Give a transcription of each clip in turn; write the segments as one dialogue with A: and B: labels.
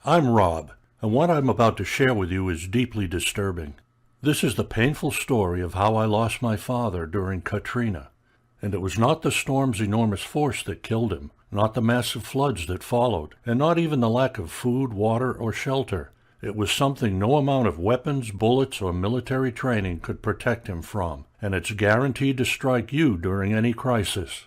A: I'm Rob, and what I'm about to share with you is deeply disturbing. This is the painful story of how I lost my father during Katrina. And it was not the storm's enormous force that killed him, not the massive floods that followed, and not even the lack of food, water, or shelter. It was something no amount of weapons, bullets, or military training could protect him from, and it's guaranteed to strike you during any crisis.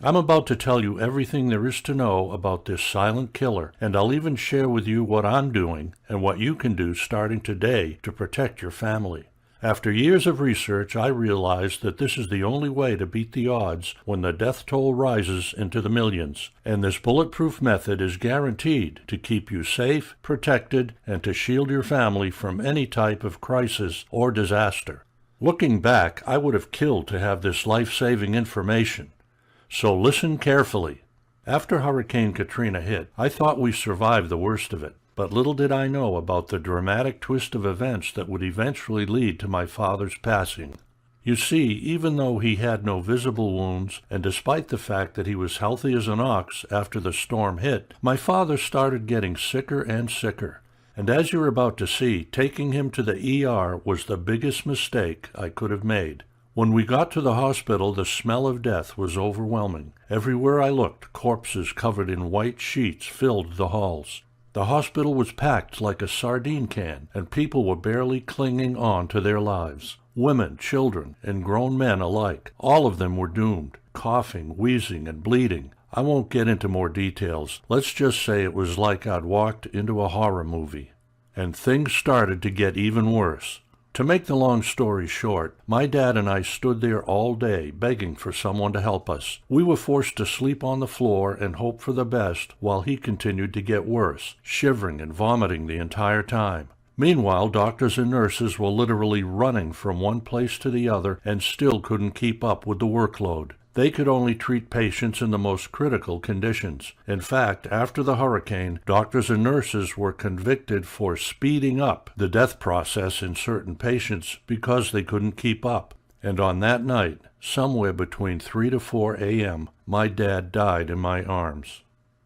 A: I'm about to tell you everything there is to know about this silent killer, and I'll even share with you what I'm doing and what you can do starting today to protect your family. After years of research, I realized that this is the only way to beat the odds when the death toll rises into the millions, and this bulletproof method is guaranteed to keep you safe, protected, and to shield your family from any type of crisis or disaster. Looking back, I would have killed to have this life-saving information. So listen carefully. After Hurricane Katrina hit, I thought we survived the worst of it, but little did I know about the dramatic twist of events that would eventually lead to my father's passing. You see, even though he had no visible wounds, and despite the fact that he was healthy as an ox after the storm hit, my father started getting sicker and sicker. And as you're about to see, taking him to the ER was the biggest mistake I could have made. When we got to the hospital, the smell of death was overwhelming. Everywhere I looked, corpses covered in white sheets filled the halls. The hospital was packed like a sardine can, and people were barely clinging on to their lives. Women, children, and grown men alike, all of them were doomed, coughing, wheezing, and bleeding. I won't get into more details. Let's just say it was like I'd walked into a horror movie. And things started to get even worse. To make the long story short, my dad and I stood there all day begging for someone to help us. We were forced to sleep on the floor and hope for the best while he continued to get worse, shivering and vomiting the entire time. Meanwhile, doctors and nurses were literally running from one place to the other and still couldn't keep up with the workload. They could only treat patients in the most critical conditions. In fact, after the hurricane, doctors and nurses were convicted for speeding up the death process in certain patients because they couldn't keep up. And on that night, somewhere between 3 to 4 a.m., my dad died in my arms.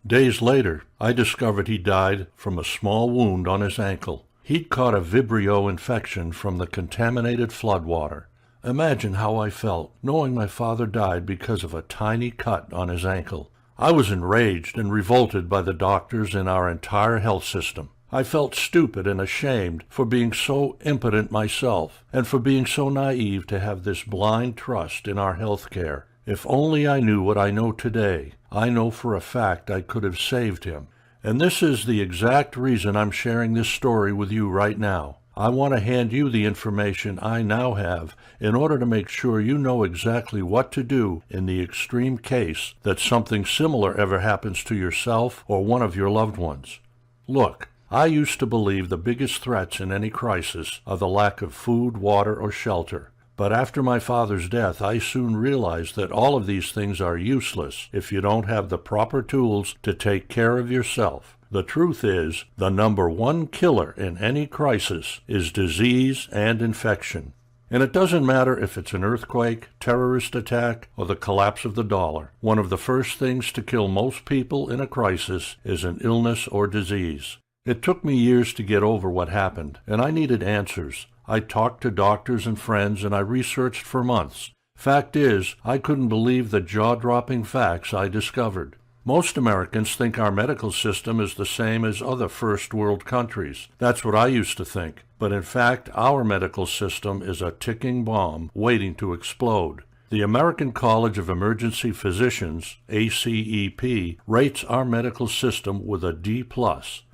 A: Days later, I discovered he died from a small wound on his ankle. He'd caught a Vibrio infection from the contaminated floodwater. Imagine how I felt, knowing my father died because of a tiny cut on his ankle. I was enraged and revolted by the doctors and our entire health system. I felt stupid and ashamed for being so impotent myself, and for being so naive to have this blind trust in our health care. If only I knew what I know today, I know for a fact I could have saved him. And this is the exact reason I'm sharing this story with you right now. I want to hand you the information I now have in order to make sure you know exactly what to do in the extreme case that something similar ever happens to yourself or one of your loved ones. Look, I used to believe the biggest threats in any crisis are the lack of food, water, or shelter. But after my father's death, I soon realized that all of these things are useless if you don't have the proper tools to take care of yourself. The truth is, the number one killer in any crisis is disease and infection. And it doesn't matter if it's an earthquake, terrorist attack, or the collapse of the dollar. One of the first things to kill most people in a crisis is an illness or disease. It took me years to get over what happened, and I needed answers. I talked to doctors and friends, and I researched for months. Fact is, I couldn't believe the jaw-dropping facts I discovered. Most Americans think our medical system is the same as other first world countries. That's what I used to think. But in fact, our medical system is a ticking bomb waiting to explode. The American College of Emergency Physicians, ACEP, rates our medical system with a D+,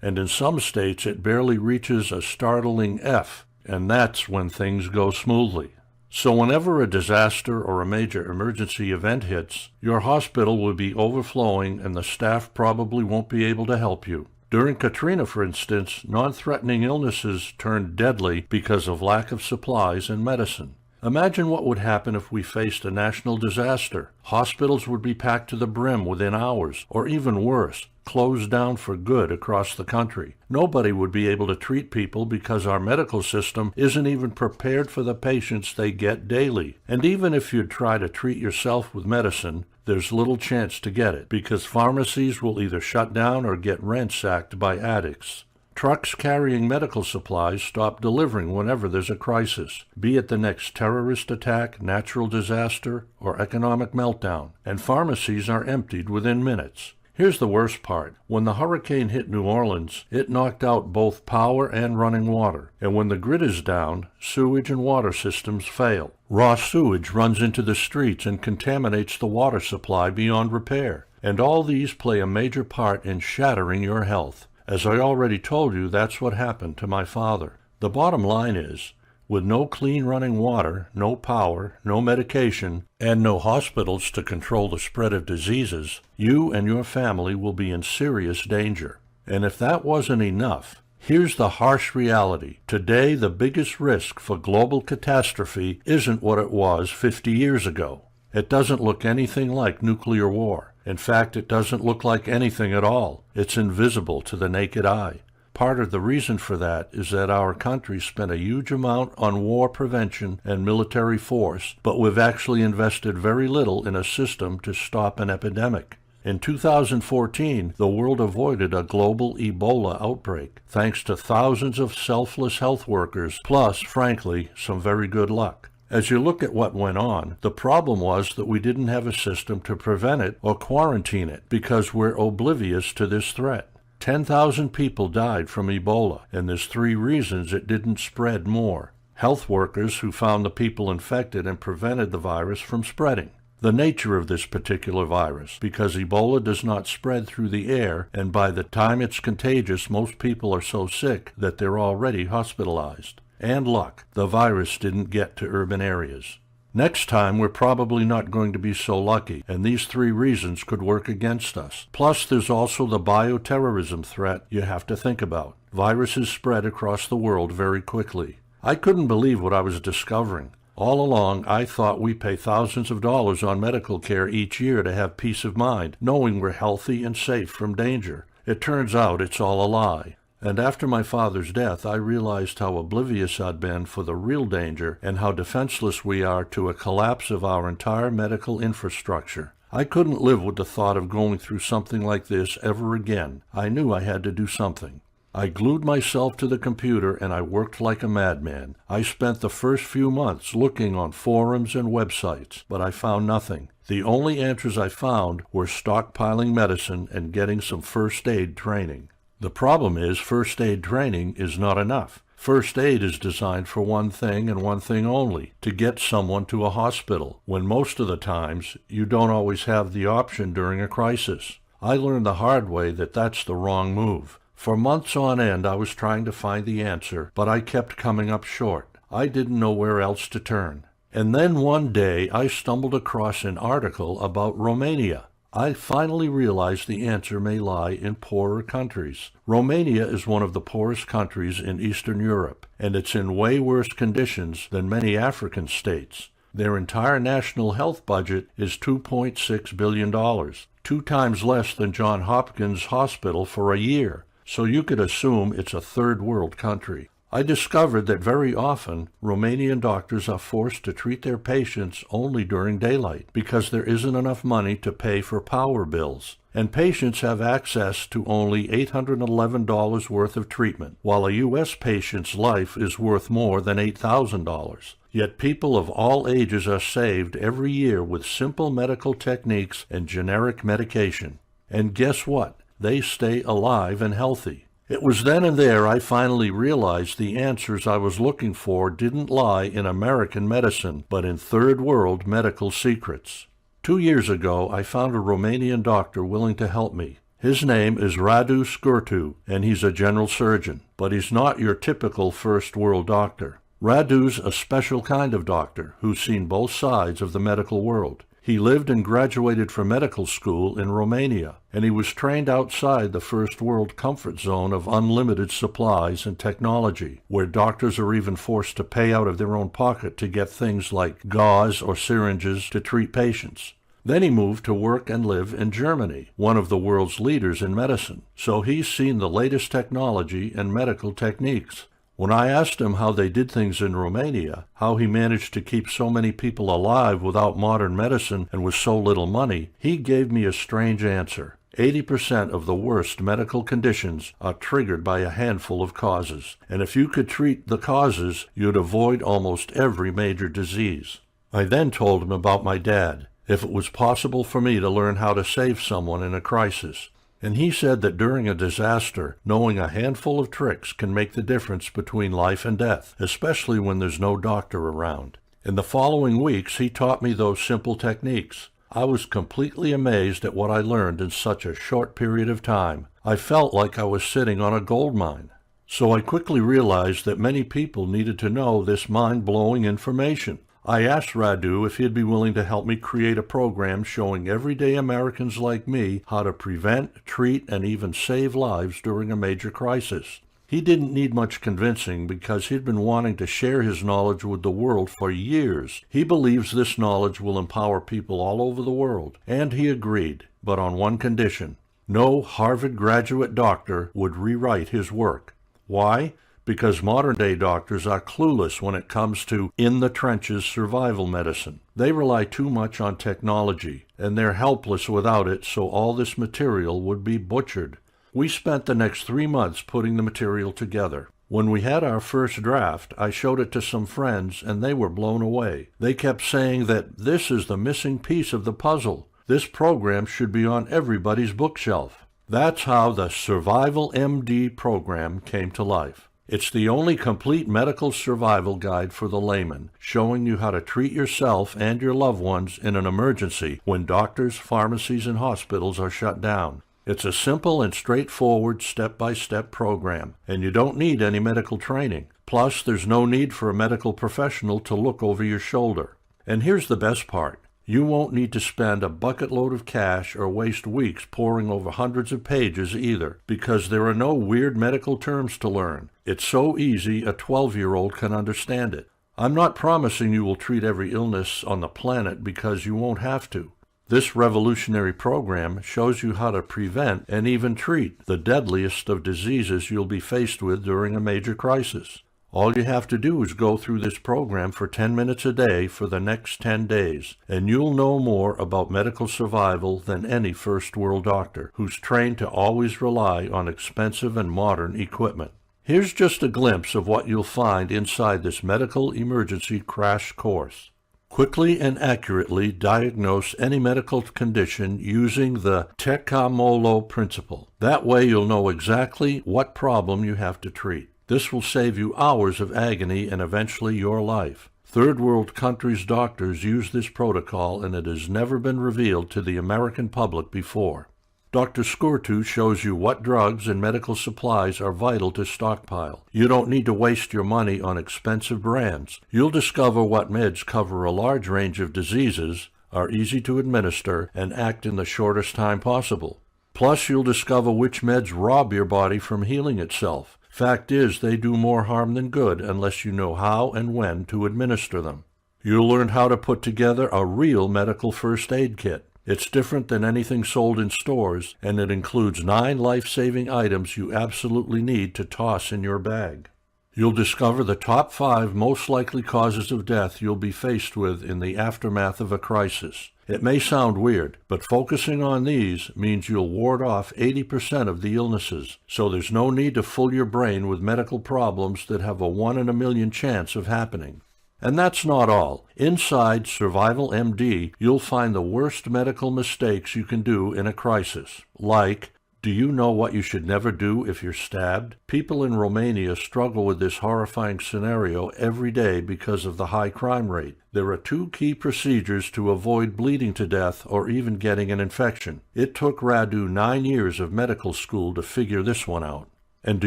A: and in some states it barely reaches a startling F, and that's when things go smoothly. So whenever a disaster or a major emergency event hits, your hospital will be overflowing and the staff probably won't be able to help you. During Katrina, for instance, non-threatening illnesses turned deadly because of lack of supplies and medicine. Imagine what would happen if we faced a national disaster. Hospitals would be packed to the brim within hours, or even worse, closed down for good across the country. Nobody would be able to treat people because our medical system isn't even prepared for the patients they get daily. And even if you'd try to treat yourself with medicine, there's little chance to get it because pharmacies will either shut down or get ransacked by addicts. Trucks carrying medical supplies stop delivering whenever there's a crisis, be it the next terrorist attack, natural disaster, or economic meltdown, and pharmacies are emptied within minutes. Here's the worst part. When the hurricane hit New Orleans, it knocked out both power and running water. And when the grid is down, sewage and water systems fail. Raw sewage runs into the streets and contaminates the water supply beyond repair. And all these play a major part in shattering your health. As I already told you, that's what happened to my father. The bottom line is, with no clean running water, no power, no medication, and no hospitals to control the spread of diseases, you and your family will be in serious danger. And if that wasn't enough, here's the harsh reality. Today, the biggest risk for global catastrophe isn't what it was 50 years ago. It doesn't look anything like nuclear war. In fact, it doesn't look like anything at all. It's invisible to the naked eye. Part of the reason for that is that our country spent a huge amount on war prevention and military force, but we've actually invested very little in a system to stop an epidemic. In 2014, the world avoided a global Ebola outbreak, thanks to thousands of selfless health workers, plus, frankly, some very good luck. As you look at what went on, the problem was that we didn't have a system to prevent it or quarantine it because we're oblivious to this threat. 10,000 people died from Ebola, and there's 3 reasons it didn't spread more. Health workers who found the people infected and prevented the virus from spreading. The nature of this particular virus, because Ebola does not spread through the air, and by the time it's contagious, most people are so sick that they're already hospitalized. And luck, the virus didn't get to urban areas. Next time, we're probably not going to be so lucky, and these 3 reasons could work against us. Plus, there's also the bioterrorism threat you have to think about. Viruses spread across the world very quickly. I couldn't believe what I was discovering. All along, I thought we pay thousands of dollars on medical care each year to have peace of mind, knowing we're healthy and safe from danger. It turns out it's all a lie. And after my father's death, I realized how oblivious I'd been for the real danger and how defenseless we are to a collapse of our entire medical infrastructure. I couldn't live with the thought of going through something like this ever again. I knew I had to do something. I glued myself to the computer and I worked like a madman. I spent the first few months looking on forums and websites, but I found nothing. The only answers I found were stockpiling medicine and getting some first aid training. The problem is first aid training is not enough. First aid is designed for one thing and one thing only, to get someone to a hospital, when most of the times you don't always have the option during a crisis. I learned the hard way that that's the wrong move. For months on end I was trying to find the answer, but I kept coming up short. I didn't know where else to turn. And then one day I stumbled across an article about Romania. I finally realized the answer may lie in poorer countries. Romania is one of the poorest countries in Eastern Europe, and it's in way worse conditions than many African states. Their entire national health budget is $2.6 billion, 2 times less than Johns Hopkins Hospital for a year, so you could assume it's a third world country. I discovered that very often Romanian doctors are forced to treat their patients only during daylight because there isn't enough money to pay for power bills, and patients have access to only $811 worth of treatment, while a U.S. patient's life is worth more than $8,000. Yet people of all ages are saved every year with simple medical techniques and generic medication. And guess what? They stay alive and healthy. It was then and there I finally realized the answers I was looking for didn't lie in American medicine, but in third world medical secrets. 2 years ago, I found a Romanian doctor willing to help me. His name is Radu Scurtu, and he's a general surgeon, but he's not your typical first world doctor. Radu's a special kind of doctor who's seen both sides of the medical world. He lived and graduated from medical school in Romania, and he was trained outside the first world comfort zone of unlimited supplies and technology, where doctors are even forced to pay out of their own pocket to get things like gauze or syringes to treat patients. Then he moved to work and live in Germany, one of the world's leaders in medicine, so he's seen the latest technology and medical techniques. When I asked him how they did things in Romania, how he managed to keep so many people alive without modern medicine and with so little money, he gave me a strange answer. 80% of the worst medical conditions are triggered by a handful of causes, and if you could treat the causes, you'd avoid almost every major disease. I then told him about my dad, if it was possible for me to learn how to save someone in a crisis. And he said that during a disaster, knowing a handful of tricks can make the difference between life and death, especially when there's no doctor around. In the following weeks, he taught me those simple techniques. I was completely amazed at what I learned in such a short period of time. I felt like I was sitting on a gold mine. So I quickly realized that many people needed to know this mind-blowing information. I asked Radu if he'd be willing to help me create a program showing everyday Americans like me how to prevent, treat, and even save lives during a major crisis. He didn't need much convincing because he'd been wanting to share his knowledge with the world for years. He believes this knowledge will empower people all over the world, and he agreed, but on one condition. No Harvard graduate doctor would rewrite his work. Why? Because modern-day doctors are clueless when it comes to in-the-trenches survival medicine. They rely too much on technology, and they're helpless without it, so all this material would be butchered. We spent the next 3 months putting the material together. When we had our first draft, I showed it to some friends, and they were blown away. They kept saying that this is the missing piece of the puzzle. This program should be on everybody's bookshelf. That's how the Survival MD program came to life. It's the only complete medical survival guide for the layman, showing you how to treat yourself and your loved ones in an emergency when doctors, pharmacies, and hospitals are shut down. It's a simple and straightforward step-by-step program, and you don't need any medical training. Plus, there's no need for a medical professional to look over your shoulder. And here's the best part. You won't need to spend a bucket load of cash or waste weeks poring over hundreds of pages either, because there are no weird medical terms to learn. It's so easy a 12-year-old can understand it. I'm not promising you will treat every illness on the planet because you won't have to. This revolutionary program shows you how to prevent and even treat the deadliest of diseases you'll be faced with during a major crisis. All you have to do is go through this program for 10 minutes a day for the next 10 days, and you'll know more about medical survival than any first-world doctor who's trained to always rely on expensive and modern equipment. Here's just a glimpse of what you'll find inside this medical emergency crash course. Quickly and accurately diagnose any medical condition using the Tecamolo principle. That way you'll know exactly what problem you have to treat. This will save you hours of agony and eventually your life. Third world countries' doctors use this protocol, and it has never been revealed to the American public before. Dr. Skurtu shows you what drugs and medical supplies are vital to stockpile. You don't need to waste your money on expensive brands. You'll discover what meds cover a large range of diseases, are easy to administer, and act in the shortest time possible. Plus, you'll discover which meds rob your body from healing itself. Fact is, they do more harm than good unless you know how and when to administer them. You'll learn how to put together a real medical first aid kit. It's different than anything sold in stores, and it includes 9 life-saving items you absolutely need to toss in your bag. You'll discover the top 5 most likely causes of death you'll be faced with in the aftermath of a crisis. It may sound weird, but focusing on these means you'll ward off 80% of the illnesses, so there's no need to fill your brain with medical problems that have a 1 in a million chance of happening. And that's not all. Inside Survival MD, you'll find the worst medical mistakes you can do in a crisis, like, do you know what you should never do if you're stabbed? People in Romania struggle with this horrifying scenario every day because of the high crime rate. There are 2 key procedures to avoid bleeding to death or even getting an infection. It took Radu 9 years of medical school to figure this one out. And do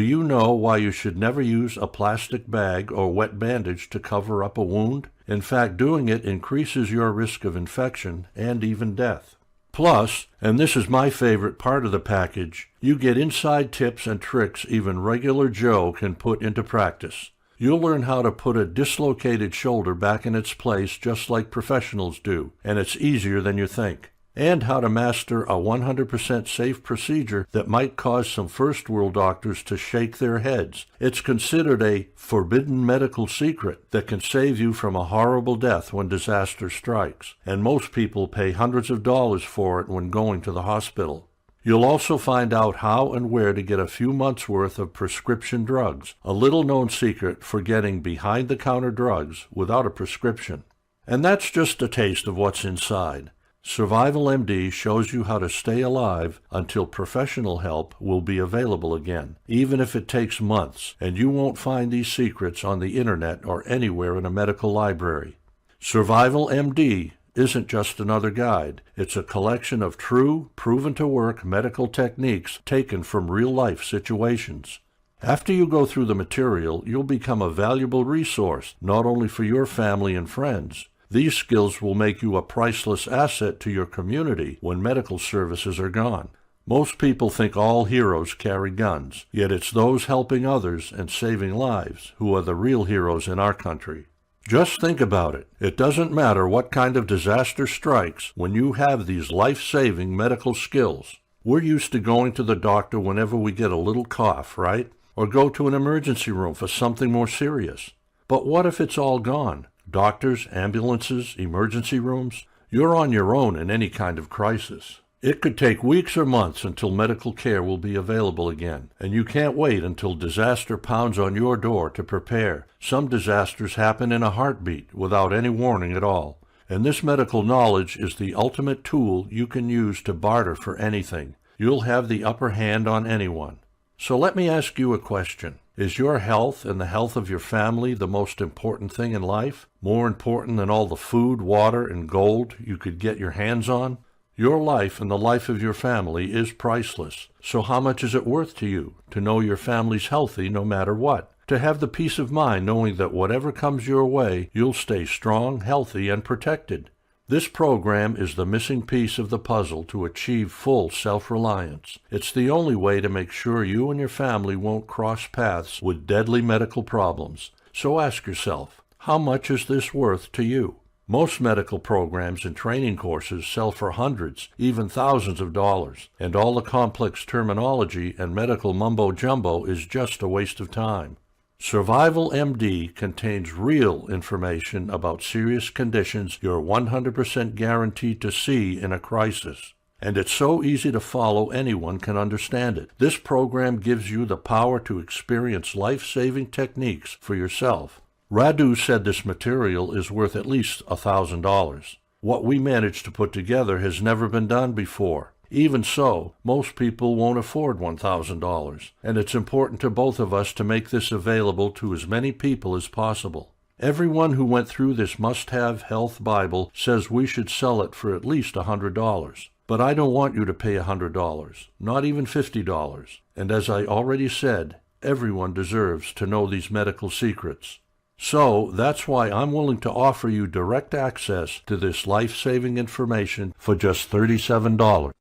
A: you know why you should never use a plastic bag or wet bandage to cover up a wound? In fact, doing it increases your risk of infection and even death. Plus, and this is my favorite part of the package, you get inside tips and tricks even regular Joe can put into practice. You'll learn how to put a dislocated shoulder back in its place just like professionals do, and it's easier than you think. And how to master a 100% safe procedure that might cause some first-world doctors to shake their heads. It's considered a forbidden medical secret that can save you from a horrible death when disaster strikes, and most people pay hundreds of dollars for it when going to the hospital. You'll also find out how and where to get a few months' worth of prescription drugs, a little-known secret for getting behind-the-counter drugs without a prescription. And that's just a taste of what's inside. Survival MD shows you how to stay alive until professional help will be available again, even if it takes months, and you won't find these secrets on the internet or anywhere in a medical library. Survival MD isn't just another guide. It's a collection of true, proven-to-work medical techniques taken from real-life situations. After you go through the material, you'll become a valuable resource, not only for your family and friends. These skills will make you a priceless asset to your community when medical services are gone. Most people think all heroes carry guns, yet it's those helping others and saving lives who are the real heroes in our country. Just think about it. It doesn't matter what kind of disaster strikes when you have these life-saving medical skills. We're used to going to the doctor whenever we get a little cough, right? Or go to an emergency room for something more serious. But what if it's all gone? Doctors, ambulances, emergency rooms? You're on your own in any kind of crisis. It could take weeks or months until medical care will be available again, and you can't wait until disaster pounds on your door to prepare. Some disasters happen in a heartbeat without any warning at all, and this medical knowledge is the ultimate tool you can use to barter for anything. You'll have the upper hand on anyone. So let me ask you a question. Is your health and the health of your family the most important thing in life? More important than all the food, water, and gold you could get your hands on? Your life and the life of your family is priceless. So how much is it worth to you to know your family's healthy no matter what? To have the peace of mind knowing that whatever comes your way, you'll stay strong, healthy, and protected. This program is the missing piece of the puzzle to achieve full self-reliance. It's the only way to make sure you and your family won't cross paths with deadly medical problems. So ask yourself, how much is this worth to you? Most medical programs and training courses sell for hundreds, even thousands of dollars, and all the complex terminology and medical mumbo-jumbo is just a waste of time. Survival MD contains real information about serious conditions you're 100% guaranteed to see in a crisis. And it's so easy to follow anyone can understand it. This program gives you the power to experience life-saving techniques for yourself. Radu said this material is worth at least $1,000. What we managed to put together has never been done before. Even so, most people won't afford $1,000, and it's important to both of us to make this available to as many people as possible. Everyone who went through this must-have health Bible says we should sell it for at least $100. But I don't want you to pay $100, not even $50. And as I already said, everyone deserves to know these medical secrets. So that's why I'm willing to offer you direct access to this life-saving information for just $37.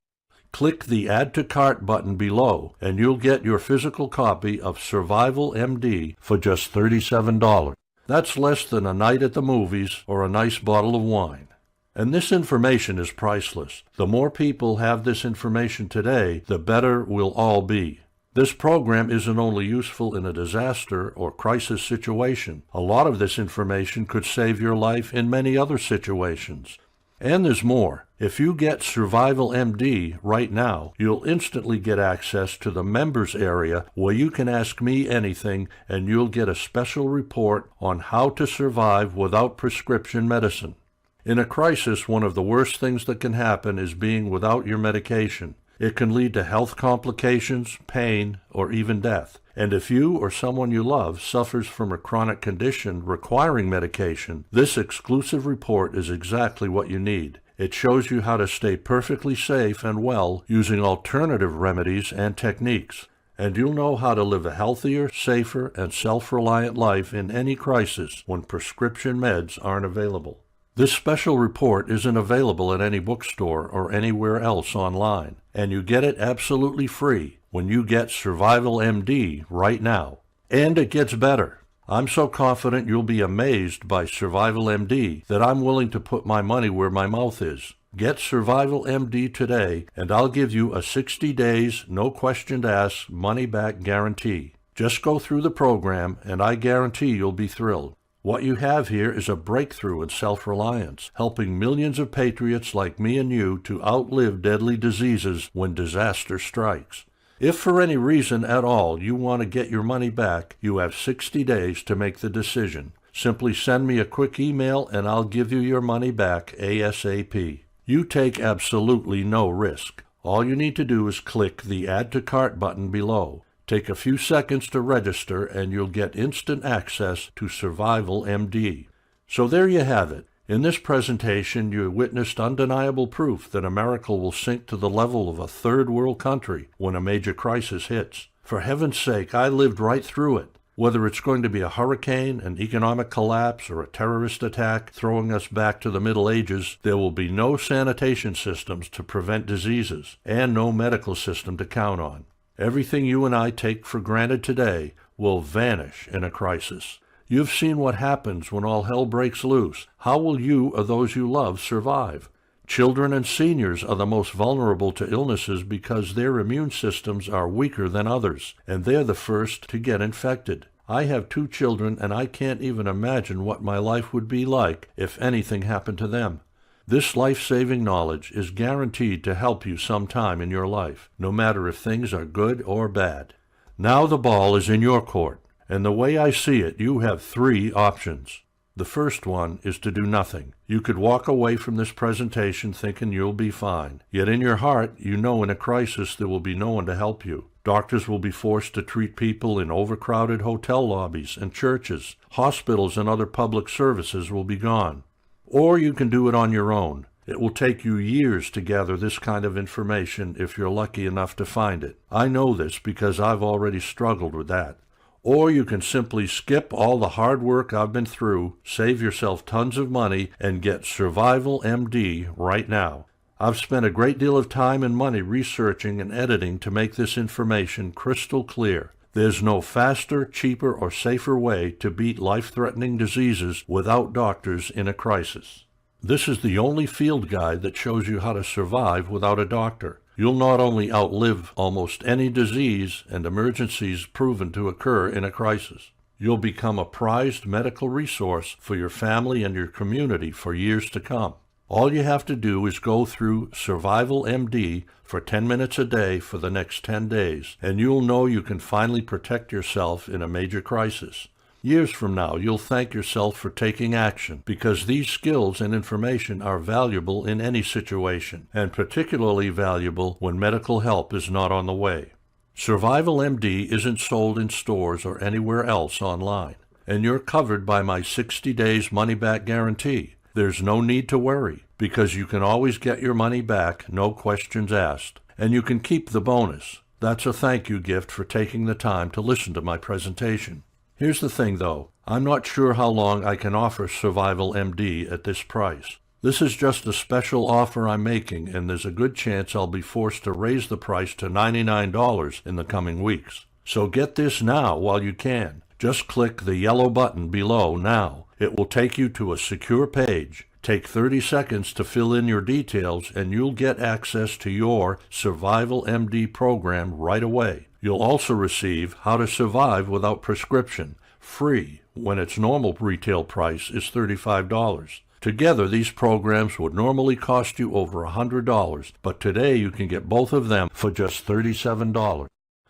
A: Click the Add to Cart button below, and you'll get your physical copy of Survival MD for just $37. That's less than a night at the movies or a nice bottle of wine. And this information is priceless. The more people have this information today, the better we'll all be. This program isn't only useful in a disaster or crisis situation. A lot of this information could save your life in many other situations. And there's more. If you get Survival MD right now, you'll instantly get access to the members area where you can ask me anything, and you'll get a special report on how to survive without prescription medicine. In a crisis, one of the worst things that can happen is being without your medication. It can lead to health complications, pain, or even death. And if you or someone you love suffers from a chronic condition requiring medication, this exclusive report is exactly what you need. It shows you how to stay perfectly safe and well using alternative remedies and techniques. And you'll know how to live a healthier, safer, and self-reliant life in any crisis when prescription meds aren't available. This special report isn't available at any bookstore or anywhere else online, and you get it absolutely free when you get Survival MD right now. And it gets better. I'm so confident you'll be amazed by Survival MD that I'm willing to put my money where my mouth is. Get Survival MD today, and I'll give you a 60 days, no questions asked, money-back guarantee. Just go through the program, and I guarantee you'll be thrilled. What you have here is a breakthrough in self-reliance, helping millions of patriots like me and you to outlive deadly diseases when disaster strikes. If for any reason at all you want to get your money back, you have 60 days to make the decision. Simply send me a quick email and I'll give you your money back ASAP. You take absolutely no risk. All you need to do is click the Add to Cart button below. Take a few seconds to register and you'll get instant access to Survival MD. So there you have it. In this presentation, you witnessed undeniable proof that America will sink to the level of a third world country when a major crisis hits. For heaven's sake, I lived right through it. Whether it's going to be a hurricane, an economic collapse, or a terrorist attack throwing us back to the Middle Ages, there will be no sanitation systems to prevent diseases and no medical system to count on. Everything you and I take for granted today will vanish in a crisis. You've seen what happens when all hell breaks loose. How will you or those you love survive? Children and seniors are the most vulnerable to illnesses because their immune systems are weaker than others, and they're the first to get infected. I have 2 children, and I can't even imagine what my life would be like if anything happened to them. This life-saving knowledge is guaranteed to help you sometime in your life, no matter if things are good or bad. Now the ball is in your court, and the way I see it, you have 3 options. The first one is to do nothing. You could walk away from this presentation thinking you'll be fine. Yet in your heart, you know in a crisis there will be no one to help you. Doctors will be forced to treat people in overcrowded hotel lobbies and churches. Hospitals and other public services will be gone. Or you can do it on your own. It will take you years to gather this kind of information if you're lucky enough to find it. I know this because I've already struggled with that. Or you can simply skip all the hard work I've been through, save yourself tons of money, and get Survival MD right now. I've spent a great deal of time and money researching and editing to make this information crystal clear. There's no faster, cheaper, or safer way to beat life-threatening diseases without doctors in a crisis. This is the only field guide that shows you how to survive without a doctor. You'll not only outlive almost any disease and emergencies proven to occur in a crisis, you'll become a prized medical resource for your family and your community for years to come. All you have to do is go through Survival MD for 10 minutes a day for the next 10 days, and you'll know you can finally protect yourself in a major crisis. Years from now, you'll thank yourself for taking action, because these skills and information are valuable in any situation, and particularly valuable when medical help is not on the way. Survival MD isn't sold in stores or anywhere else online, and you're covered by my 60 days money-back guarantee. There's no need to worry, because you can always get your money back, no questions asked. And you can keep the bonus. That's a thank you gift for taking the time to listen to my presentation. Here's the thing, though. I'm not sure how long I can offer Survival MD at this price. This is just a special offer I'm making, and there's a good chance I'll be forced to raise the price to $99 in the coming weeks. So get this now while you can. Just click the yellow button below now. It will take you to a secure page. Take 30 seconds to fill in your details and you'll get access to your Survival MD program right away. You'll also receive How to Survive Without Prescription, free, when its normal retail price is $35. Together, these programs would normally cost you over $100, but today you can get both of them for just $37.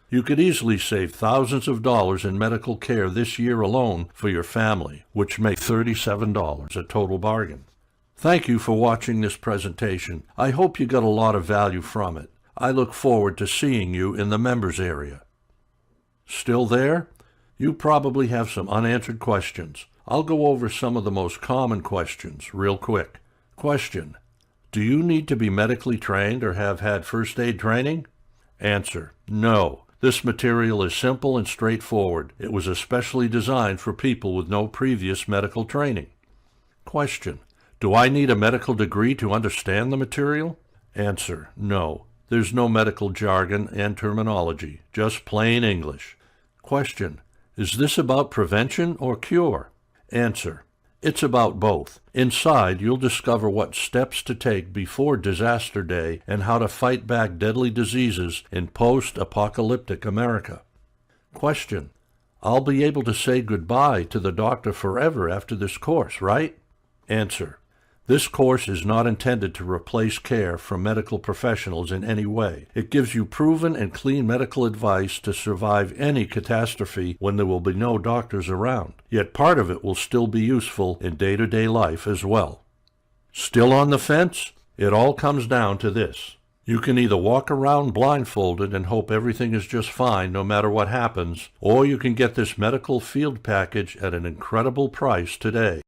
A: You could easily save thousands of dollars in medical care this year alone for your family, which makes $37 a total bargain. Thank you for watching this presentation. I hope you got a lot of value from it. I look forward to seeing you in the members area. Still there? You probably have some unanswered questions. I'll go over some of the most common questions real quick. Question: do you need to be medically trained or have had first aid training? Answer: no. This material is simple and straightforward. It was especially designed for people with no previous medical training. Question: do I need a medical degree to understand the material? Answer: no. There's no medical jargon and terminology, just plain English. Question: is this about prevention or cure? Answer: it's about both. Inside, you'll discover what steps to take before disaster day and how to fight back deadly diseases in post-apocalyptic America. Question: I'll be able to say goodbye to the doctor forever after this course, right? Answer: this course is not intended to replace care from medical professionals in any way. It gives you proven and clean medical advice to survive any catastrophe when there will be no doctors around. Yet part of it will still be useful in day-to-day life as well. Still on the fence? It all comes down to this. You can either walk around blindfolded and hope everything is just fine no matter what happens, or you can get this medical field package at an incredible price today.